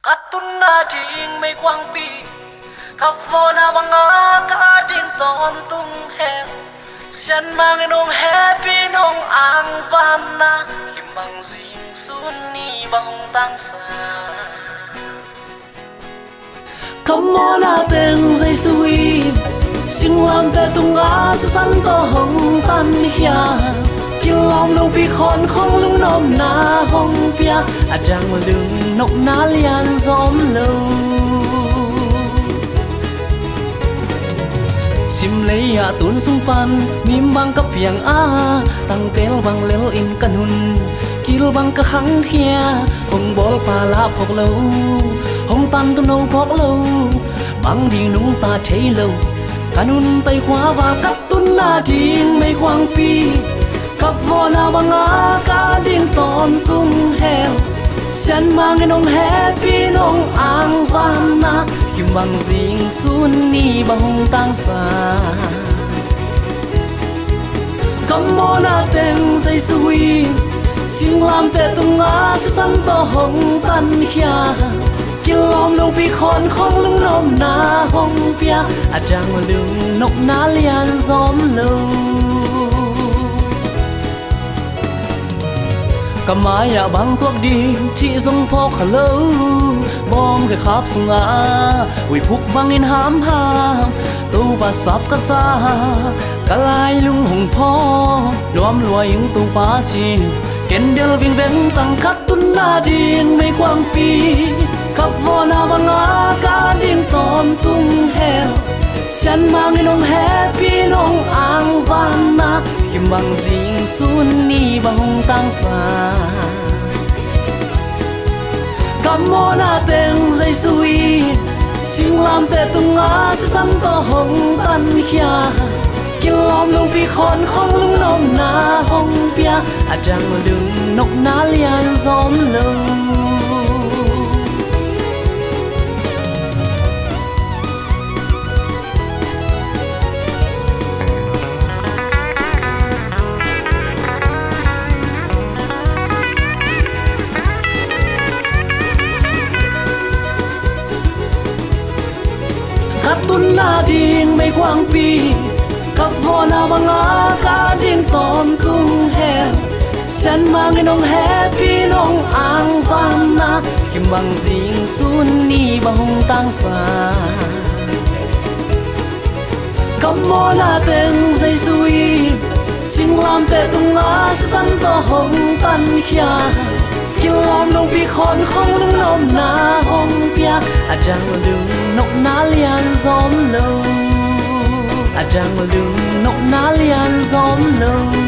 Katuna ding may quang pi Kapona mga kading ton tung heo Siyan mga nung happy nung ang pamna Himang zing suni bang tangsa Come on natin say sweet Sing lam te tung a sa san to hong tan hiya Kilom nung pi khon khong lung nom na hong pia A jang ma lung nok na lian zom lâu Sim lấy a tuôn sung pan mim bang ka piang a Tang tel bang lel in kanun Kil bang ka khang hia hong bol pa la phok lâu Hong tan tu nâu phok lâu Bang đi nung ta thấy lâu Kanun tay khóa và cắt tun na điên mây quang pi Cặp vô na bang á cá điên ton tung heo Sian mang cái nông happy nông ang van na Kim bang zing sun ni bang tang sa Come on a tên dây sui Sing lam te tung á sa san to hong tan hia Kilom nông pi khon khong lung nom na hong pia A jang lung nok na lian zom lâu Kamaya bang tuak di chi zong phok hello Bom cái khap sung a Ui phuk bang in ham ham Tu ba sap ka sa Kalai lung hong pho Nuam lua yung tu pa chi Ken del ving veng tang kat tun na din mây quang pi Cặp vô na bang á cá điên ton tung heo Sian mang nông happy nông ang van na Kim bang zing sun ni bang tang sa Come on a tên dây sui Sing lam te tung á sa san to hong tan hia Kilom nông pi khon khong lung nom na hong pia A jang lung nok na lian zom lâu Tun na điên mây quang pi Cặp vô na bang á cá điên ton tung heo Sian mang nông happy nông ang van na Kim bang zing sun ni bang tang sa Come on a tên dây sui Sing lam te tung á sa san to hong tan hia Kilom nông pi khon khong lung nom na hong pia A jang lung nok na lian zom lâu A jang lung nok na lian zom lâu